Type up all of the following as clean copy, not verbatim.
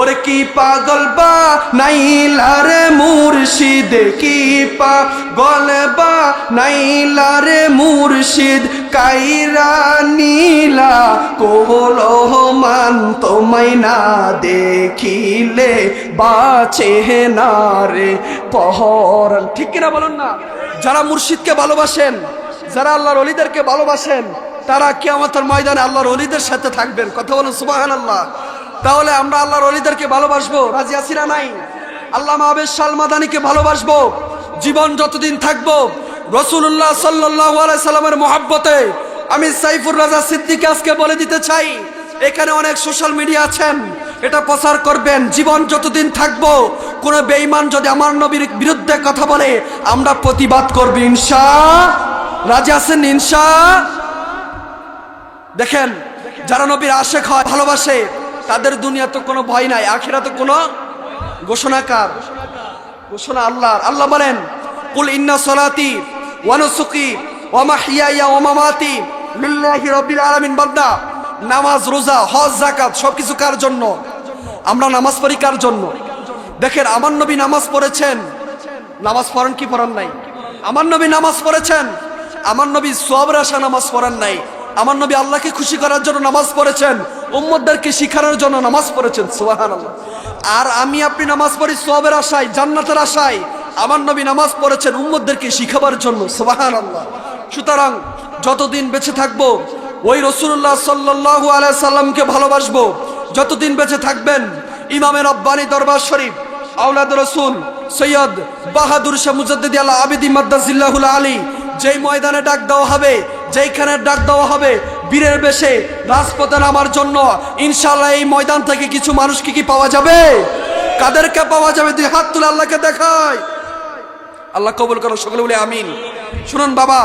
ওরে কি পাগল বা নাইলারে মুর্শিদ, কি পাগল বা নাইলারে মুর্শিদ, কাইরা নীলা কোলমান তোমায় না দেখিলে বাঁচে না রে পহরান। ঠিক কিনা বলুন না? যারা মুর্শিদকে ভালোবাসেন, যারা আল্লাহর ওলিদেরকে ভালোবাসেন, তারা কিয়ামতের ময়দানে আল্লাহর ওলিদের সাথে থাকবেন। কথা বলুন সুবহানাল্লাহ। তাহলে আমরা আল্লাহর ওলিদেরকে ভালোবাসবো, রাজি আছি না নাই? আল্লামা আবেদ শাহ মাদানিকে ভালোবাসবো, জীবন যতদিন থাকবো রাসূলুল্লাহ সাল্লাল্লাহু আলাইহি সাল্লামের মহব্বতে। আমি সাইফুর রাজা সিদ্দিকী আজকে বলে দিতে চাই, এখানে অনেক সোশ্যাল মিডিয়া আছেন, এটা প্রচার করবেন। জীবন যতদিন থাকবো কোন বেঈমান যদি আমার নবীর বিরুদ্ধে কথা বলে আমরা প্রতিবাদ করব ইনশাআল্লাহ। রাজি আছেন ইনশাআল্লাহ? দেখেন, যারা নবীর আশেক হয়, ভালোবাসে, তাদের দুনিয়াতে কোনো ভয় নাই, আখিরাতে কোনো ঘোষণাকার ঘোষণা আল্লাহর। আল্লাহ বলেন, কুল ইন্না সলাতি ওয়া নুসুকি ওয়া মাহইয়ায়া ওয়া মামাতি লিল্লাহি রাব্বিল আলামিন। বান্দা, নামাজ, রোজা, হজ, যাকাত সবকিছু কার জন্য? আমরা নামাজ পড়ি কার জন্য? দেখেন, আমার নবী নামাজ পড়েছেন, নামাজ পড়েন কি পড়েন নাই? আমার নবী নামাজ পড়েছেন, আমার নবী সওয়াবের আশা নামাজ পড়েন নাই। আমার নবী আল্লাহকে খুশি করার জন্য নামাজ পড়েছেন, উম্মতদেরকে শিখানোর জন্য নামাজ পড়েছেন। সুবহানাল্লাহ। আর আমি আপনি নামাজ পড়ি সওয়াবের আশায়, জান্নাতের আশায়। আমার নবী নামাজ পড়েছেন উম্মতদেরকে শিখাবার জন্য। সুবহানাল্লাহ। সুতরাং যতদিন বেঁচে থাকবো ওই রাসূলুল্লাহ সাল্লাল্লাহু আলাইহি সাল্লামকে ভালোবাসবো। যতদিন বেঁচে থাকবেন ইমামে রব্বানী দরবার শরীফ আওলাদ রাসূল সৈয়দ বাহাদুর শাহ মুজাদ্দিদি আল আবিদি মাদ্দাজিল্লাহুল আলী যেই ময়দানে ডাক দেওয়া হবে, যেইখানে ডাক দেওয়া হবে বীরের বেশে রাজপথে নামার জন্য, ইনশাআল্লাহ এই ময়দান থেকে কিছু মানুষকে কি পাওয়া যাবে? কাদেরকে পাওয়া যাবে? দুই হাত তুলে আল্লাহকে দেখায়। আল্লাহ কবুল করো, সকলে বলে আমিন। শুনুন বাবা,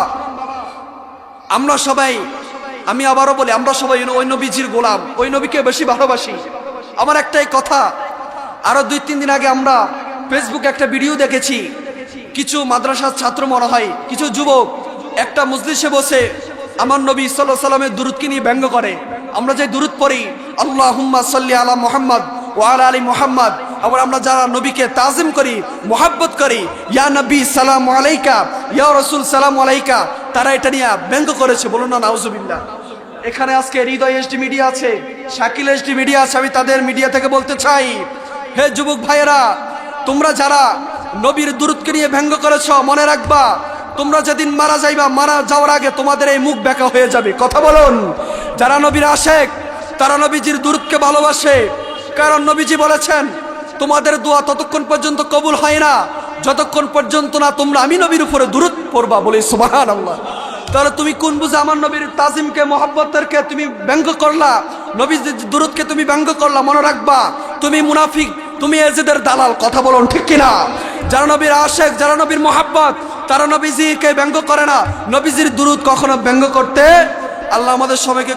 আমরা সবাই, আমি আবারও বলি, আমরা সবাই ওই নবীজির গোলাম, ওই নবীকে বেশি ভালোবাসি। আমার একটাই কথা, আরো 2-3 দিন আগে আমরা ফেসবুকে একটা ভিডিও দেখেছি, কিছু মাদ্রাসার ছাত্র মনে হয়, কিছু যুবক একটা মজলিসে বসে আমার নবী সাল্লাল্লাহু আলাইহি সাল্লামের দুরূদকে নিয়ে ব্যঙ্গ করে। আমরা যে দুরূদ পড়ি, আল্লাহুম্মা সাল্লি আলা মুহাম্মদ ওয়া আলা আলি মুহাম্মদ, আবার আমরা যারা নবীকে তাজিম করি, মুহাব্বত করি, ইয়া নবী সালামু আলাইকা, ইয়া রাসূল সালামু আলাইকা, তারা এটা নিয়ে ব্যঙ্গ করেছে। বলুন না নাউজুবিল্লাহ। এখানে আজকে হৃদয় এসডি মিডিয়া আছে, শাকিল এসডি মিডিয়া আছে, আমি তাদের মিডিয়া থেকে বলতে চাই, হে যুবক ভাইয়েরা, তোমরা যারা নবীর দুরূদকে নিয়ে ব্যঙ্গ করেছ, মনে রাখবা তোমরা যেদিন মারা যাইবা, মারা যাওয়ার আগে তোমাদের এই মুখ বেঁকা হয়ে যাবে। কথা বলুন। যারা নবীর আশেক, তারা নবীজির দুরূদকে ভালোবাসে, কারণ নবীজি বলেছেন তোমাদের দোয়া ততক্ষণ পর্যন্ত কবুল হয় না যতক্ষণ পর্যন্ত না তোমরা আমি নবীর উপরে দুরূদ পড়বা। বলি সুবহানাল্লাহ। তাহলে তুমি কোন বুঝে আমার নবীর তাজিমকে, মহব্বতকে তুমি ব্যঙ্গ করলা, নবীর দুরূদকে তুমি ব্যঙ্গ করলা? মনে রাখবা তুমি মুনাফিক, তুমি এজিদের দালাল। কথা বলুন ঠিক কিনা? যারা নবীর আশেক, যারা নবীর মহব্বত, তারা নবীজিকে ব্যঙ্গ করে না, নবীজির দুরূদ কখনো ব্যঙ্গ করতে। আল্লাহ আমাদের সবাইকে